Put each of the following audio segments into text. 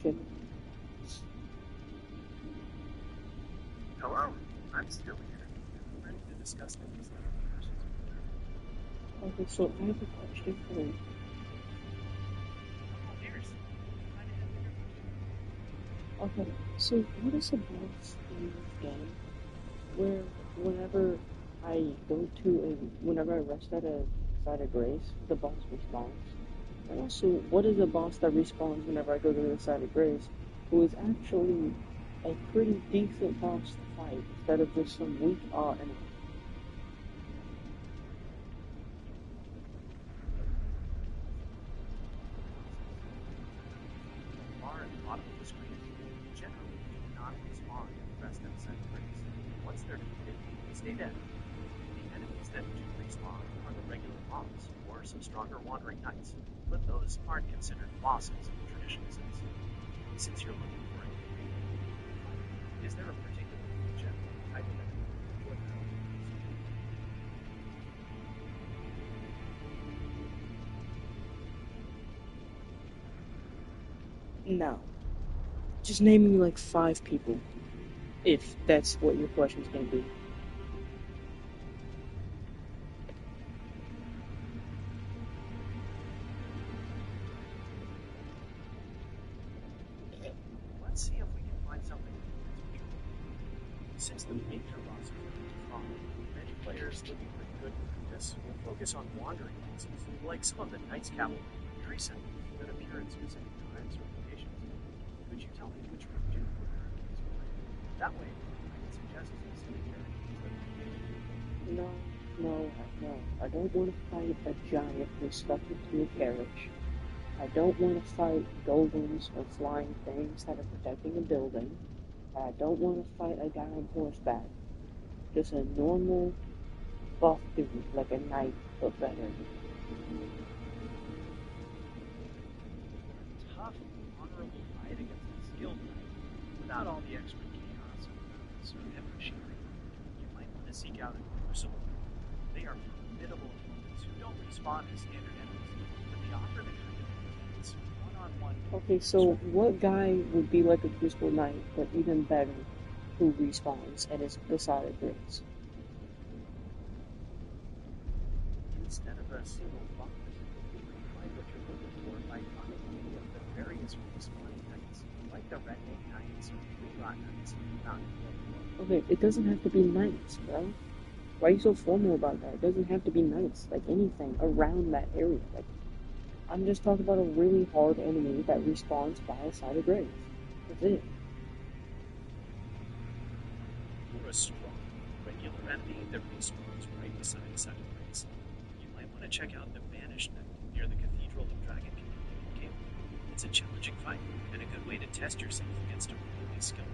Chillin. Hello, I'm still here. I'm ready to discuss things like questions. Okay, so I have a question for you. Oh, here's. I didn't have your question. Okay, so what is a boss in this game where whenever I go to whenever I rest at a site of grace, the boss respawns? And also, what is a boss that respawns whenever I go to the site of grace, who is actually a pretty decent boss to fight instead of just some weak enemy? Far at the bottom of the screen, generally do not respawn in the rest outside of grace. Once they're defeated, they stay dead. The enemies that do respawn are the regular mobs, or some stronger wandering knights, but those aren't considered bosses in the traditional sense. Since you're looking for a fight, is there a particular general type of enemy you would know? No. Just name me like 5 people, if that's what your question's gonna be. Let's see if we can find something that's usual. Since the major bosses are defined, many players looking for good practice will focus on wandering bosses, like some of the Knights Cavalry, Treason, that appear in specific times or locations. Could you tell me which region you're currently exploring? That way, I can suggest specific areas. No, no. I don't want to fight a giant who's stuck into a carriage. I don't want to fight golems or flying things that are protecting a building. I don't want to fight a guy on horseback. Just a normal buff dude, like a knight, but better. Tough, honorable fight against a skilled knight, without all the extra chaos of mounts or heavy machinery. You might want to seek out a crucible. They are formidable opponents who don't respawn as standard enemies, but they offer the kind of intense one-on-one. Okay, so what guy would be like a Crucible Knight, but even better, who respawns and is beside of grace? Instead of a single boss, you might find what you're looking for by finding any of the various respawning knights, like the Red Name Knights or Rerot Knights found in the Okay, it doesn't have to be knights, bro. Why are you so formal about that? It doesn't have to be knights, like anything around that area. Like, I'm just talking about a really hard enemy that respawns by a side of grace. That's it. For a strong, regular enemy that respawns right beside a side of grace, you might want to check out the Banished Knight near the Cathedral of Dragon King. It's a challenging fight and a good way to test yourself against a really skilled foe.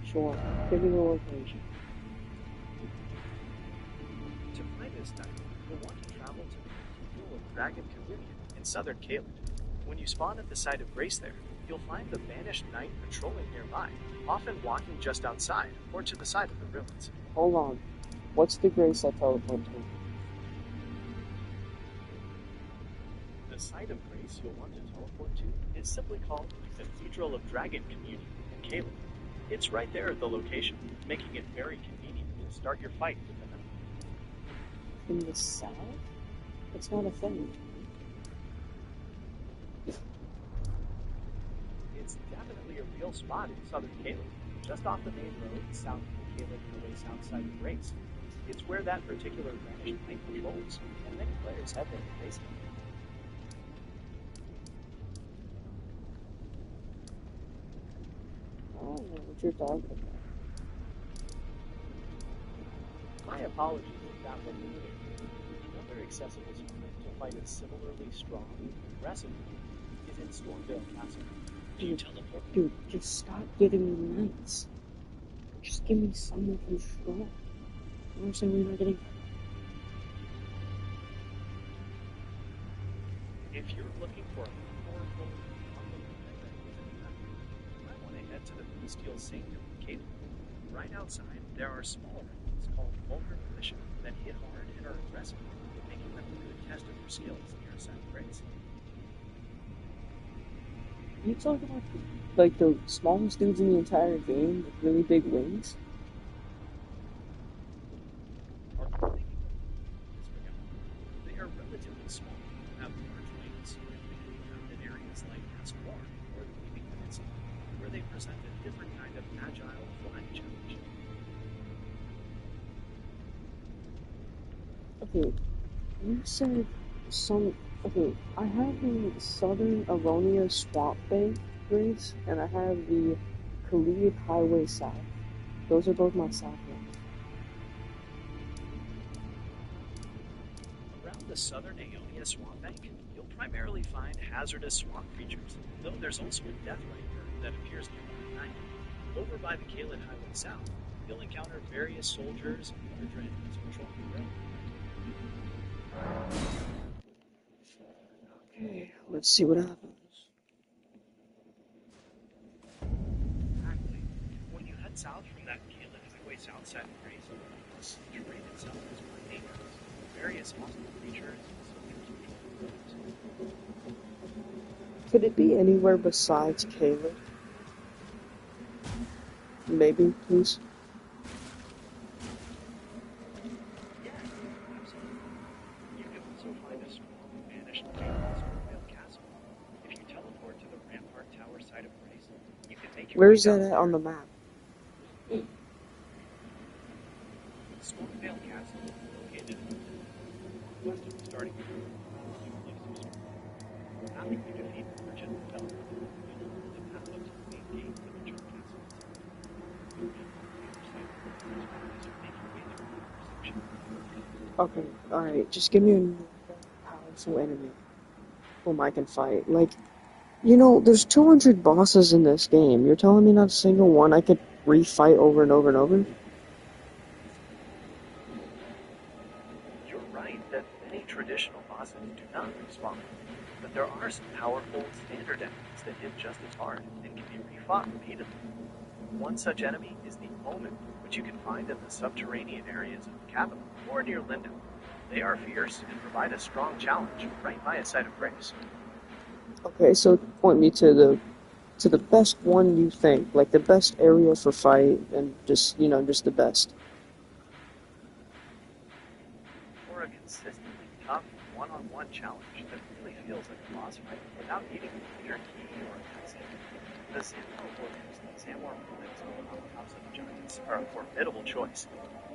Sure, give me the location. To find this knight, you'll want to travel to the Cathedral of Dragon King in southern Chillin. When you spawn at the site of grace there, you'll find the Banished Knight patrolling nearby, often walking just outside or to the side of the ruins. Hold on. What's the grace I teleport to? The site of grace you'll want to teleport to is simply called the Cathedral of Dragon Community in Chillin. It's right there at the location, making it very convenient to start your fight with the knight. In the south? It's not a thing. It's definitely a real spot in southern Chillin, just off the main road south of Chillin and away south side of Grace. It's where that particular Banished Knight patrols, and many players have been facing it. I don't know what you're talking about. My apologies if that wasn't clear. Another accessible spot to fight a similarly strong and aggressive knight is in Stormvale Castle. Do you teleport? Dude, just stop giving me knights. Just give me someone who's strong. I understand we're not getting. If you're looking for a powerful, you might want to head to the Bestial Sanctum in Cayden. Right outside, there are smaller enemies called Vulgar Militia that hit hard and are aggressive, making them a good test of your skills near a side of grace. You talk about like the smallest dudes in the entire game with really big wings? Are you thinking of disregard? They are relatively small, have large wings, and can be found in areas like Asgard or the Weaving Peninsula, where they present a different kind of agile flying challenge. Okay, you said some. Okay, I have the Southern Aronia Swamp Bank race, and I have the Khalid Highway South. Those are both my south ones. Around the southern Aeonia swamp bank, you'll primarily find hazardous swamp creatures, though there's also a death viper that appears nearby at night. Over by the Chillin Highway South, you'll encounter various soldiers and other dragons patrolling the road. Okay, let's see what happens. Exactly. When you head south from that Chillin Highway South side of Grace, the terrain itself is quite dangerous. Various hostile creatures and soldiers patrol the roads. Could it be anywhere besides Caleb? Maybe, please. Yeah, absolutely. You can also find a small vanished cave in Stormvale Castle. If you teleport to the Rampart Tower side of Grace, you can make your way Where's that down at on there. the map? Stormvale Castle is located in the northwest of the starting area, the cliffs of Stormvale. After you defeat the merchant and teleport, you'll open the path up to the main gate of the Church Castle itself. The ramp on the other side of Grace is fine as you make your way through the upper section. Okay, alright, just give me a powerful enemy whom I can fight. Like, you know, there's 200 bosses in this game. You're telling me not a single one I could refight over and over and over? You're right that many traditional bosses do not respawn, but there are some powerful standard enemies that hit just as hard and can be refought repeatedly. One such enemy is the Omen, which you can find in the subterranean areas of the capital or near Linden. They are fierce and provide a strong challenge right by a site of grace. Okay, so point me to the best one you think, like the best area for fight, and just just the best. For a consistently tough one-on-one challenge that really feels like a boss fight without needing a major key or a cutscene, the Zamor Warriors and Zamor Ruins on the tops of the giants are a formidable choice.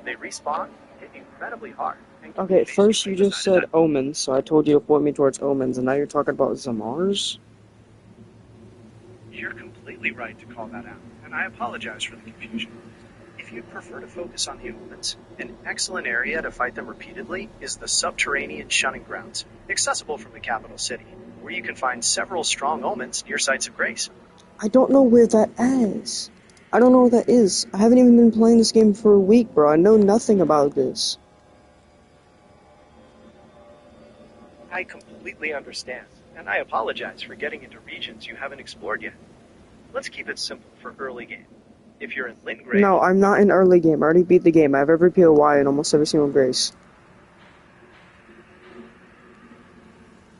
They respawn, hit incredibly hard, and can be Okay, faced first you right just beside a said side. omens, so I told you to point me towards omens, and now you're talking about Zamars? You're completely right to call that out, and I apologize for the confusion. If you'd prefer to focus on the omens, an excellent area to fight them repeatedly is the subterranean shunning grounds, accessible from the capital city, where you can find several strong omens near sites of grace. I don't know where that is. I don't know what that is. I haven't even been playing this game for a week, bro. I know nothing about this. I completely understand, and I apologize for getting into regions you haven't explored yet. Let's keep it simple for early game. If you're in Lingrave, No, I'm not in early game. I already beat the game. I have every POI and almost every single grace.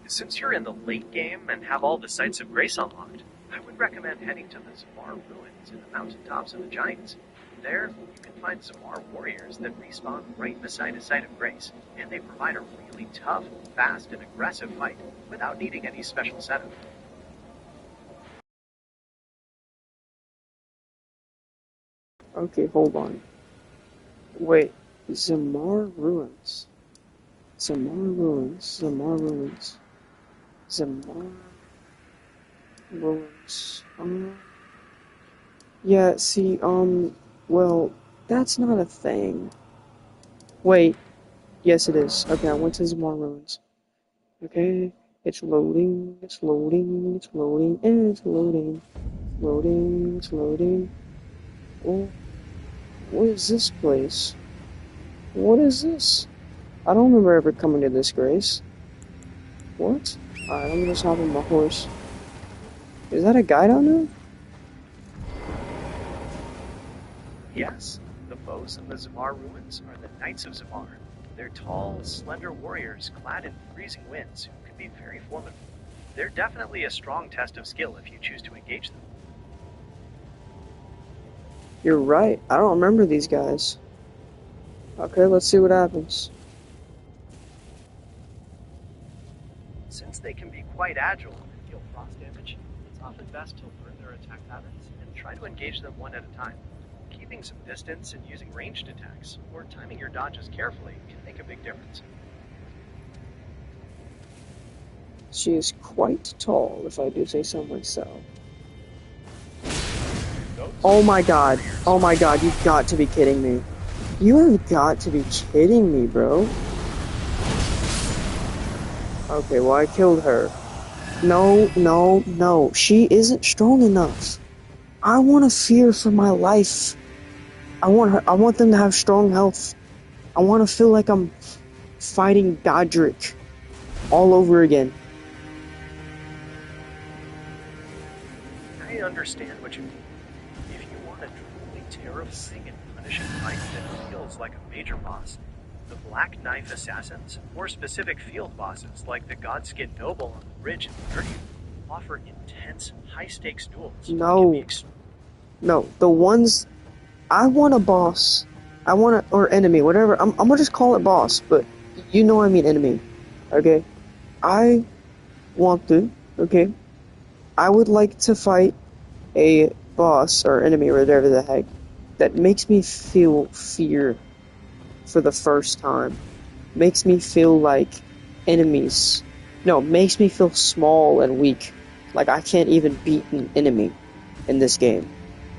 since you're in the late game and have all the sites of grace unlocked, I would recommend heading to the Zamar ruins in the mountaintops of the Giants. There, you can find Zamar warriors that respawn right beside a site of grace, and they provide a really tough, fast, and aggressive fight without needing any special setup. Okay, hold on. Wait, Zamar Ruins. Zamar Ruins. Zamar Ruins. Zamar Ruins. Yeah, see, well, that's not a thing. Wait, yes it is. Okay, I went to Zamar Ruins. Okay, it's loading, it's loading, it's loading, and it's loading. Loading, it's loading. Oh, what is this place? What is this? I don't remember ever coming to this, Grace. What? Alright, I'm just hopping my horse. Is that a guy down there? Yes, the foes in the Zamar ruins are the Knights of Zamar. They're tall, slender warriors clad in freezing winds who can be very formidable. They're definitely a strong test of skill if you choose to engage them. You're right. I don't remember these guys. Okay, let's see what happens. Since they can be quite agile and deal frost damage, it's often best to learn their attack patterns and try to engage them one at a time. Keeping some distance and using ranged attacks, or timing your dodges carefully, can make a big difference. She is quite tall, if I do say so myself. Oh my god. Oh my god, you've got to be kidding me. You have got to be kidding me, bro. Okay, well, I killed her. No, no, no. She isn't strong enough. I want to fear for my life. I want them to have strong health. I want to feel like I'm fighting Godric all over again. I understand what you mean. If you want a truly terrifying and punishing fight that feels like a major boss, the Black Knife Assassins, or specific field bosses like the Godskin Noble on the Ridge in Nerdy, offer intense, high-stakes duels. No. No, the ones... I want a boss. Or enemy, whatever. I'm gonna just call it boss, but you know I mean enemy. Okay? I want to, okay? I would like to fight a boss or enemy or whatever the heck that makes me feel fear for the first time. Makes me feel like enemies. No, makes me feel small and weak. Like I can't even beat an enemy in this game.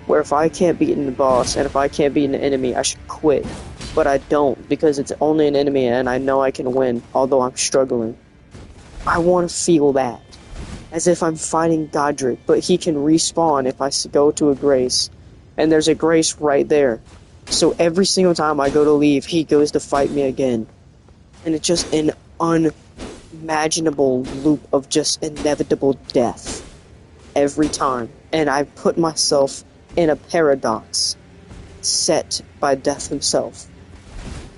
Where if I can't beat the boss and if I can't beat an enemy, I should quit. But I don't, because it's only an enemy and I know I can win, although I'm struggling. I want to feel that. As if I'm fighting Godric, but he can respawn if I go to a Grace. And there's a Grace right there. So every single time I go to leave, he goes to fight me again. And it's just an unimaginable loop of just inevitable death. Every time. And I put myself in a paradox set by death himself.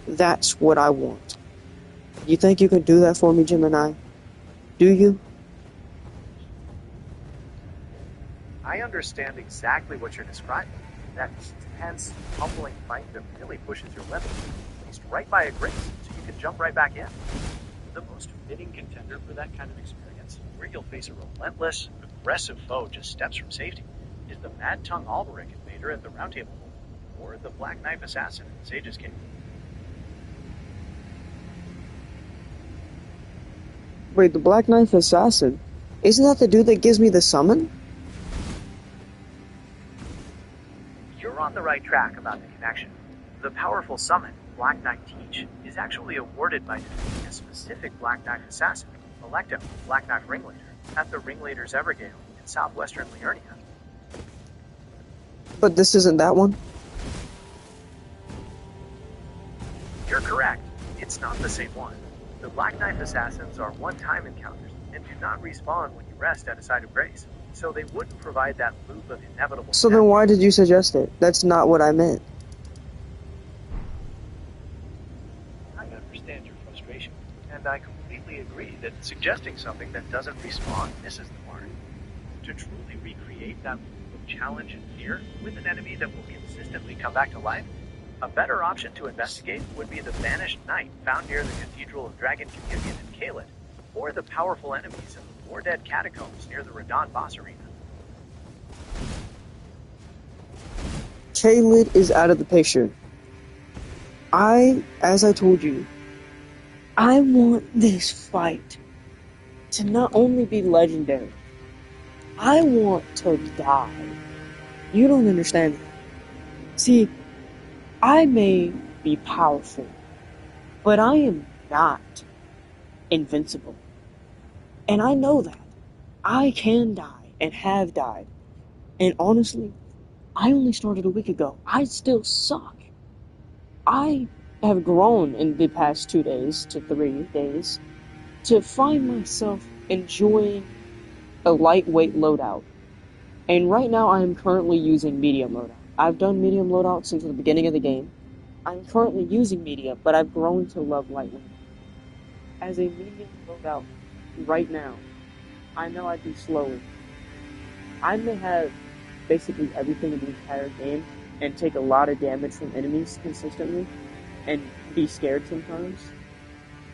That's what I want. You think you can do that for me, Gemini? Do you? I understand exactly what you're describing. That intense, humbling fight that really pushes your limits, placed right by a Grace, so you can jump right back in. The most fitting contender for that kind of experience, where you'll face a relentless, aggressive foe just steps from safety, is the Mad Tongue Alberic invader at the Round Table, or the Black Knife Assassin in Sage's Kingdom. Wait, the Black Knife Assassin? Isn't that the dude that gives me the summon? You're on the right track about the connection. The powerful summon, Black Knight Teach, is actually awarded by defeating a specific Black Knife Assassin, Electo, Black Knife Ringleader, at the Ringleader's Evergale in southwestern Liurnia. But this isn't that one? You're correct. It's not the same one. The Black Knife Assassins are one-time encounters and do not respawn when you rest at a site of grace, so they wouldn't provide that loop of inevitable So death. then why did you suggest it? That's not what I meant. I understand your frustration, and I completely agree that suggesting something that doesn't respawn misses the mark. To truly recreate that loop of challenge and fear with an enemy that will consistently come back to life, a better option to investigate would be the Banished Knight found near the Cathedral of Dragon Communion in Chillin, or the powerful enemies in the War Dead Catacombs near the Radon boss arena. Chillin is out of the picture. As I told you, I want this fight to not only be legendary, I want to die. You don't understand that. See, I may be powerful, but I am not invincible. And I know that. I can die and have died. And honestly, I only started a week ago. I still suck. I have grown in the past 2 days to 3 days to find myself enjoying a lightweight loadout. And right now I am currently using medium loadout. I've done medium loadout since the beginning of the game. I'm currently using medium, but I've grown to love lightweight. As a medium loadout right now, I know I do slowly. I may have basically everything in the entire game and take a lot of damage from enemies consistently and be scared sometimes,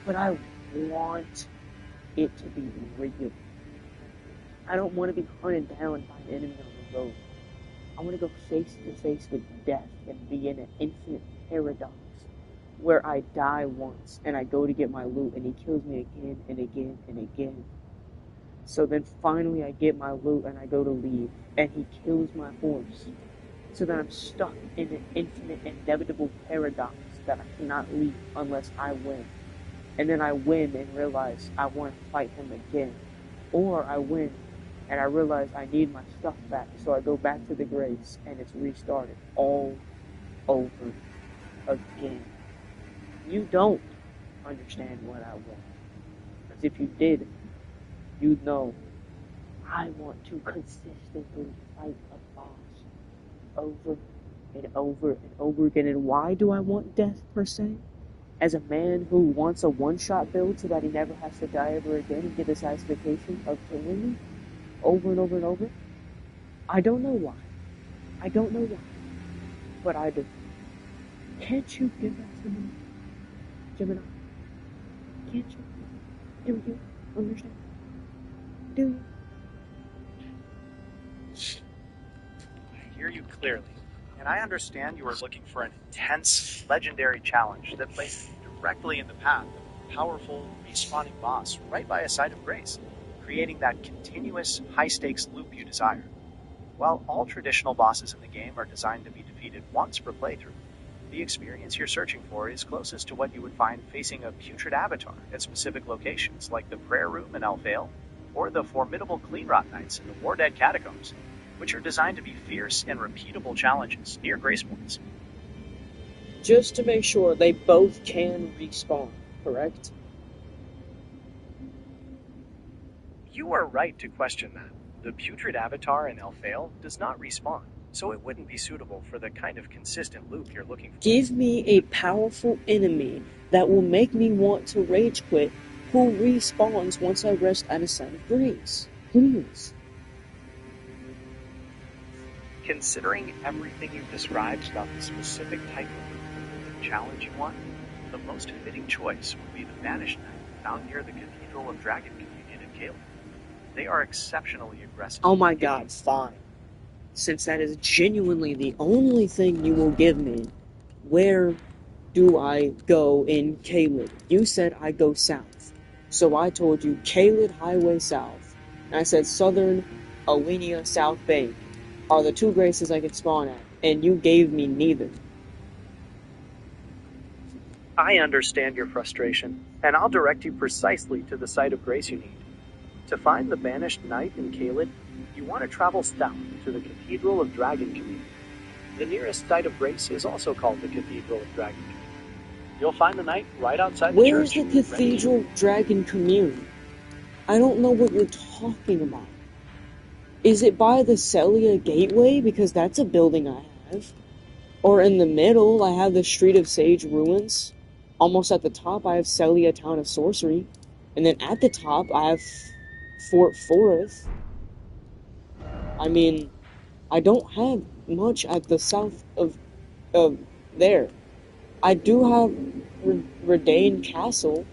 but I want it to be real. I don't want to be hunted down by an enemy on the road. I want to go face to face with death and be in an infinite paradox where I die once and I go to get my loot and he kills me again and again and again. So then finally I get my loot and I go to leave and he kills my horse. So then I'm stuck in an infinite inevitable paradox that I cannot leave unless I win. And then I win and realize I want to fight him again. Or I win and I realize I need my stuff back, so I go back to the grace and it's restarted all over again. You don't understand what I want. Because if you did, you'd know I want to consistently fight a boss over and over and over again. And why do I want death per se? As a man who wants a one-shot build so that he never has to die ever again and get the satisfaction of killing me over and over and over? I don't know why. I don't know why. But I do. Can't you give that to me, Gemini? Can't you? Do you understand? Do you? I hear you clearly, and I understand you are looking for an intense, legendary challenge that places you directly in the path of a powerful, respawning boss right by a site of grace, creating that continuous, high-stakes loop you desire. While all traditional bosses in the game are designed to be defeated once per playthrough, the experience you're searching for is closest to what you would find facing a putrid avatar at specific locations like the Prayer Room in Elfale or the formidable Cleanrot Knights in the War Dead Catacombs, which are designed to be fierce and repeatable challenges near grace points. Just to make sure, they both can respawn, correct? You are right to question that. The putrid avatar in Elfale does not respawn, so it wouldn't be suitable for the kind of consistent loop you're looking for. Give me a powerful enemy that will make me want to rage quit, who respawns once I rest at a site of grace. Please. Considering everything you've described about the specific type of loop and challenge you want, the most fitting choice would be the Banished Knight found near the Cathedral of Dragon Communion in Chillin. They are exceptionally aggressive. Oh my god, fine. Since that is genuinely the only thing you will give me, where do I go in Caelid? You said I go south. So I told you Caelid Highway South. And I said Southern Alenia South Bank are the two graces I can spawn at. And you gave me neither. I understand your frustration, and I'll direct you precisely to the site of grace you need. To find the Banished Knight in Caelid, you want to travel south to the Cathedral of Dragon Communion. The nearest site of grace is also called the Cathedral of Dragon Communion. You'll find the knight right outside the Where's church. the Cathedral Dragon Communion? I don't know what you're talking about. Is it by the Celia Gateway? Because that's a building I have. Or in the middle, I have the Street of Sage Ruins. Almost at the top, I have Celia Town of Sorcery. And then at the top, I have Fort Forth. I mean, I don't have much at the south of there. I do have Redmain Castle,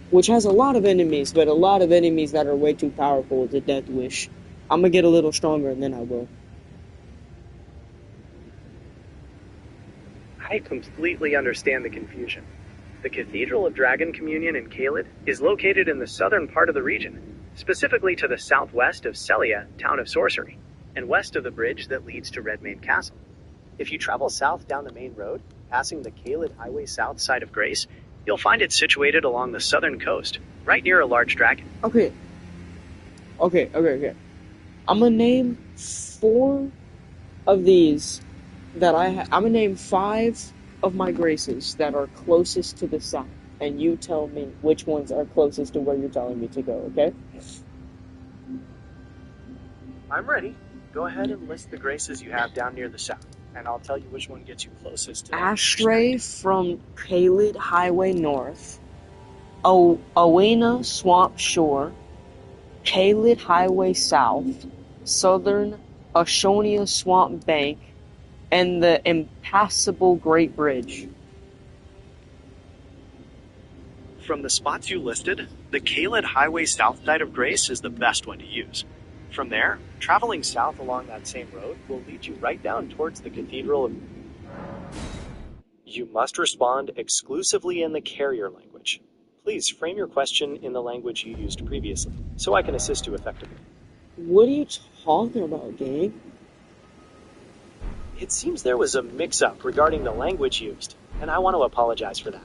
which has a lot of enemies, but a lot of enemies that are way too powerful with the Death Wish. I'm gonna get a little stronger and then I will. I completely understand the confusion. The Cathedral of Dragon Communion in Caelid is located in the southern part of the region, specifically to the southwest of Celia, Town of Sorcery, and west of the bridge that leads to Redmain Castle. If you travel south down the main road, passing the Caelid Highway South side of Grace, you'll find it situated along the southern coast, right near a large dragon. Okay. I'm gonna name 4 of these that I'm gonna name 5 of my graces that are closest to the south, and you tell me which ones are closest to where you're telling me to go, okay? I'm ready. Go ahead and list the graces you have down near the south, and I'll tell you which one gets you closest to Astray from Caelid Highway North. Owena Swamp Shore, Kaled Highway South, Southern Ashonia Swamp Bank, and the Impassable Great Bridge. From the spots you listed, the Kaled Highway South side of Grace is the best one to use. From there, traveling south along that same road will lead you right down towards the Cathedral of... You must respond exclusively in the carrier language. Please frame your question in the language you used previously, so I can assist you effectively. What are you talking about, gang? It seems there was a mix-up regarding the language used, and I want to apologize for that.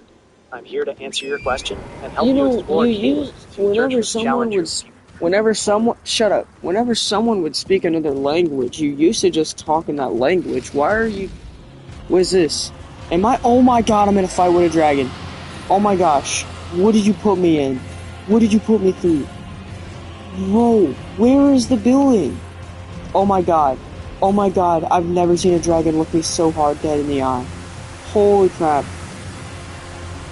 I'm here to answer your question and help you explore Kaled to search for the challenge. Whenever someone would speak another language, you used to just talk in that language. Why are you... What is this? Oh my god, I'm in a fight with a dragon. Oh my gosh. What did you put me in? What did you put me through? Bro, where is the building? Oh my god. Oh my god, I've never seen a dragon look me so hard dead in the eye. Holy crap.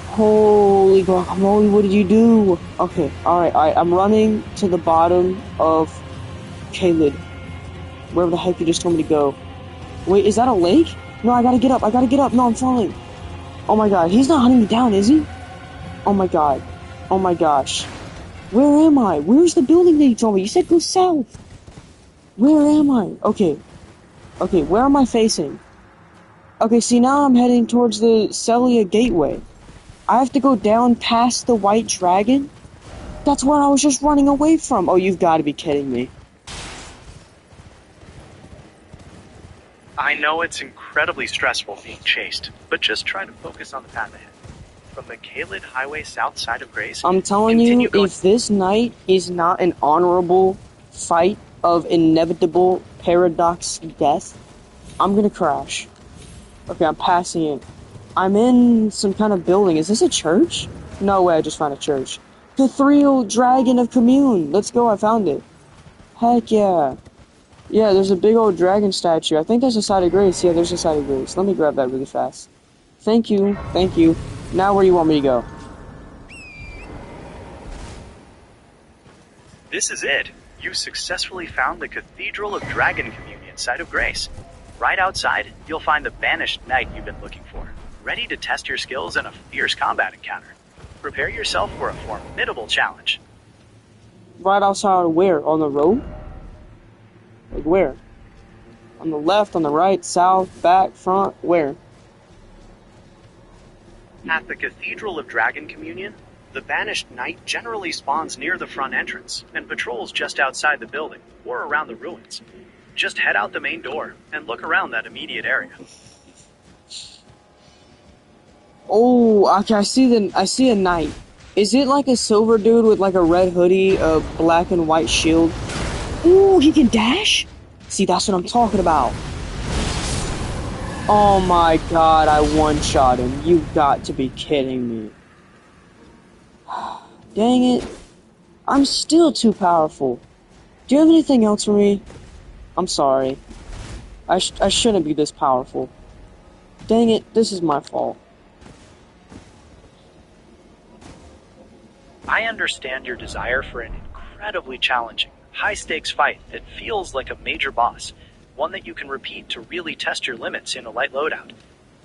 Holy guacamole, what did you do? Okay, alright, I'm running to the bottom of Kaled. Wherever the heck you just told me to go. Wait, is that a lake? No, I gotta get up, no, I'm falling. Oh my god, he's not hunting me down, is he? Oh my god. Oh my gosh. Where am I? Where's the building that you told me? You said go south. Where am I? Okay, where am I facing? Okay, see, now I'm heading towards the Celia Gateway. I have to go down past the White Dragon? That's where I was just running away from. Oh, you've got to be kidding me. I know it's incredibly stressful being chased, but just try to focus on the path ahead. From the Kaled Highway south side of Grace, I'm telling you, if this night is not an honorable fight of inevitable paradox death, I'm gonna crash. Okay, I'm passing it. I'm in some kind of building. Is this a church? No way, I just found a church. Cathedral Dragon of Commune. Let's go, I found it. Heck yeah. Yeah, there's a big old dragon statue. I think there's a side of grace. Yeah, there's a side of grace. Let me grab that really fast. Thank you. Now where do you want me to go? This is it. You successfully found the Cathedral of Dragon Communion site of Grace. Right outside, you'll find the banished knight you've been looking for, ready to test your skills in a fierce combat encounter. Prepare yourself for a formidable challenge. Right outside where? On the road? Like where? On the left, on the right, south, back, front, where? At the Cathedral of Dragon Communion, the banished knight generally spawns near the front entrance and patrols just outside the building or around the ruins. Just head out the main door and look around that immediate area. Oh, okay, I see a knight. Is it like a silver dude with like a red hoodie, a black and white shield? Ooh, he can dash? See, that's what I'm talking about. Oh my god, I one-shot him. You've got to be kidding me. Dang it. I'm still too powerful. Do you have anything else for me? I'm sorry. I shouldn't be this powerful. Dang it, this is my fault. I understand your desire for an incredibly challenging, high-stakes fight that feels like a major boss, one that you can repeat to really test your limits in a light loadout.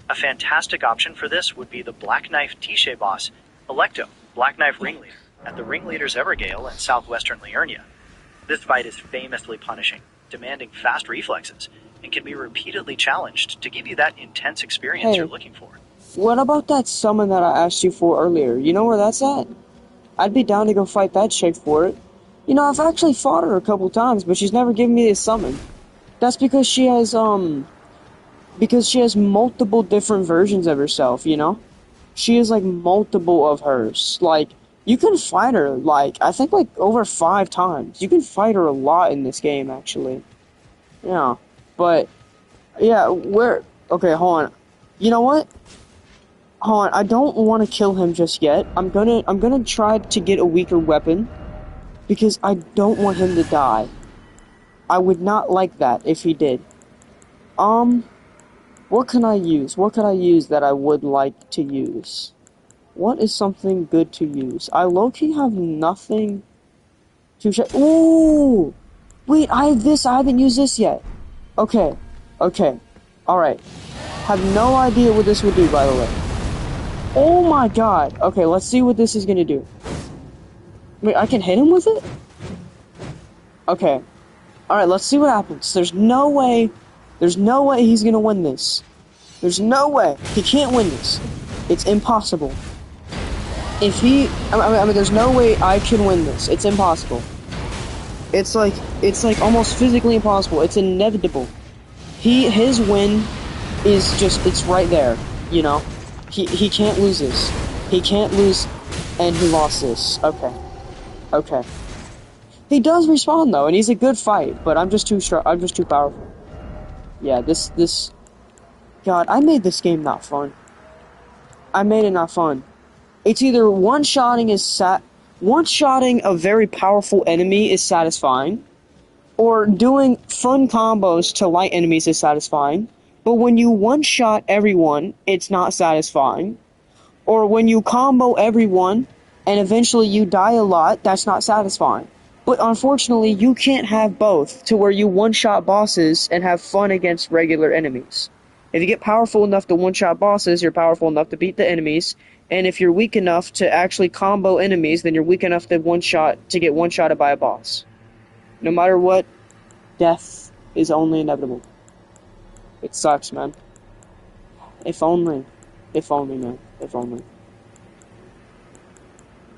A fantastic option for this would be the Black Knife Tiche boss, Electo, Black Knife Ringleader, at the Ringleader's Evergale in southwestern Liurnia. This fight is famously punishing, demanding fast reflexes, and can be repeatedly challenged to give you that intense experience you're looking for. What about that summon that I asked you for earlier? You know where that's at? I'd be down to go fight that chick for it. You know, I've actually fought her a couple times, but she's never given me a summon. That's because she has multiple different versions of herself, you know? She has, like, multiple of hers. Like, you can fight her, like, I think, like, over 5 times. You can fight her a lot in this game, actually. Yeah. But, yeah, okay, hold on. You know what? Hold on, I don't want to kill him just yet. I'm gonna try to get a weaker weapon, because I don't want him to die. I would not like that if he did. What can I use? What could I use that I would like to use? What is something good to use? I low-key have nothing to check. Ooh! Wait, I have this. I haven't used this yet. Okay. Okay. Alright. Have no idea what this would do, by the way. Oh my god. Okay, let's see what this is gonna do. Wait, I can hit him with it? Okay. Alright, let's see what happens. There's no way he's gonna win this. There's no way. He can't win this. It's impossible. If he... I mean, there's no way I can win this. It's impossible. It's like almost physically impossible. It's inevitable. His win is just, it's right there, you know? He can't lose this. He can't lose, and he lost this. Okay. Okay. He does respawn though, and he's a good fight, but I'm just too powerful. Yeah, this... God, I made this game not fun. I made it not fun. It's either one-shotting a very powerful enemy is satisfying, or doing fun combos to light enemies is satisfying, but when you one-shot everyone, it's not satisfying. Or when you combo everyone, and eventually you die a lot, that's not satisfying. But unfortunately, you can't have both, to where you one-shot bosses and have fun against regular enemies. If you get powerful enough to one-shot bosses, you're powerful enough to beat the enemies, and if you're weak enough to actually combo enemies, then you're weak enough to get one-shotted by a boss. No matter what, death is only inevitable. It sucks, man. If only. If only, man. If only.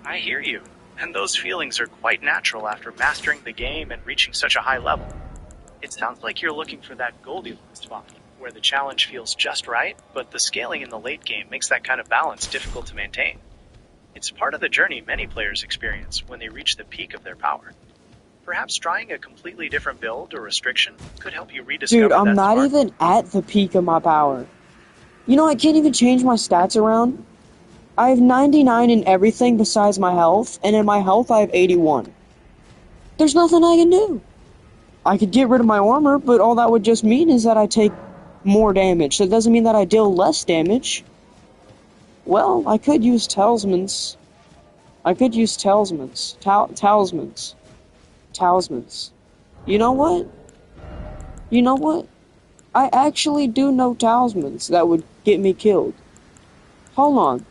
I hear you, and those feelings are quite natural after mastering the game and reaching such a high level. It sounds like you're looking for that Goldilocks spot, where the challenge feels just right, but the scaling in the late game makes that kind of balance difficult to maintain. It's part of the journey many players experience when they reach the peak of their power. Perhaps trying a completely different build or restriction could help you rediscover Dude, that I'm not spark. even at the peak of my power. You know, I can't even change my stats around. I have 99 in everything besides my health, and in my health I have 81. There's nothing I can do. I could get rid of my armor, but all that would just mean is that I take more damage. So it doesn't mean that I deal less damage. Well, I could use talismans. Talismans. You know what? You know what? I actually do know talismans that would get me killed. Hold on.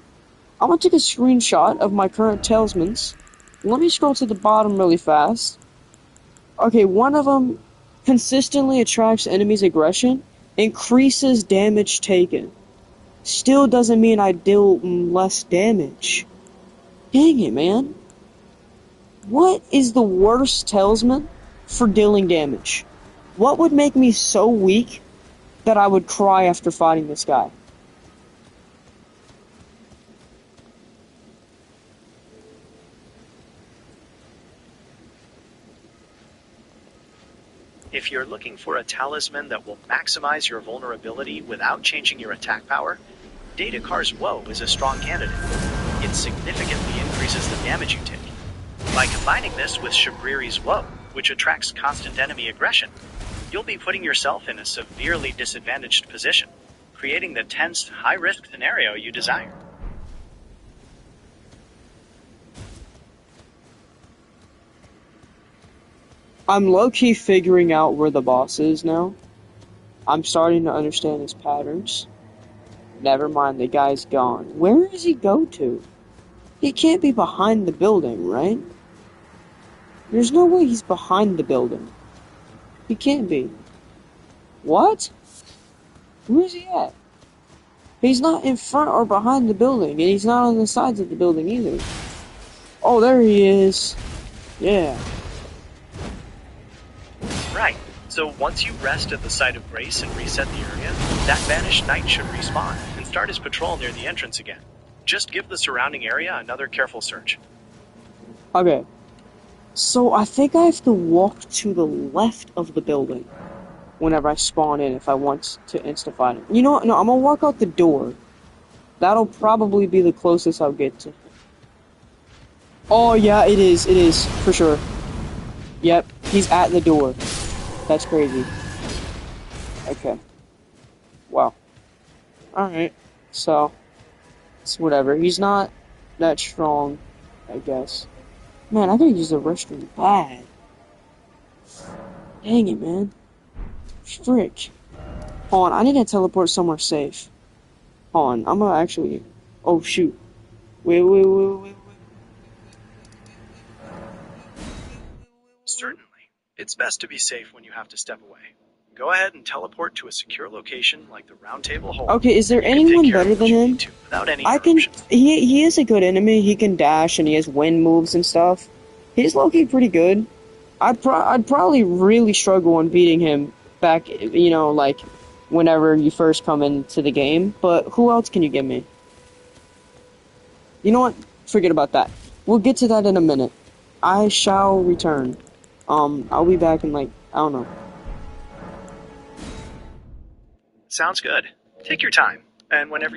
I'm gonna take a screenshot of my current talismans. Let me scroll to the bottom really fast. Okay, one of them consistently attracts enemies' aggression, increases damage taken. Still doesn't mean I deal less damage. Dang it, man. What is the worst talisman for dealing damage? What would make me so weak that I would cry after fighting this guy? If you're looking for a talisman that will maximize your vulnerability without changing your attack power, Datakar's Woe is a strong candidate. It significantly increases the damage you take. By combining this with Shabriri's Woe, which attracts constant enemy aggression, you'll be putting yourself in a severely disadvantaged position, creating the tense, high-risk scenario you desire. I'm low-key figuring out where the boss is now. I'm starting to understand his patterns. Never mind, the guy's gone. Where does he go to? He can't be behind the building, right? There's no way he's behind the building. He can't be. What? Where's he at? He's not in front or behind the building, and he's not on the sides of the building either. Oh, there he is. Yeah. Right. So once you rest at the site of grace and reset the area, that vanished knight should respawn and start his patrol near the entrance again. Just give the surrounding area another careful search. Okay. So I think I have to walk to the left of the building whenever I spawn in if I want to insta-fight him. You know what? No, I'm gonna walk out the door. That'll probably be the closest I'll get to him. Oh yeah, it is, for sure. Yep, he's at the door. That's crazy. Okay. Wow. Alright. So, it's whatever. He's not that strong, I guess. Man, I gotta use the restroom bad. Dang it, man. Frick. Hold on, I need to teleport somewhere safe. Hold on, I'm gonna actually. Oh shoot. Wait. Certainly. It's best to be safe when you have to step away. Go ahead and teleport to a secure location like the Round Table Hole, Okay, is there and you can take anyone care better of what than you him? need to without any I can. interruptions. He is a good enemy. He can dash and he has wind moves and stuff. He's low-key pretty good. I'd probably really struggle on beating him back, like whenever you first come into the game. But who else can you give me? You know what? Forget about that. We'll get to that in a minute. I shall return. I'll be back in like, I don't know. Sounds good. Take your time, and whenever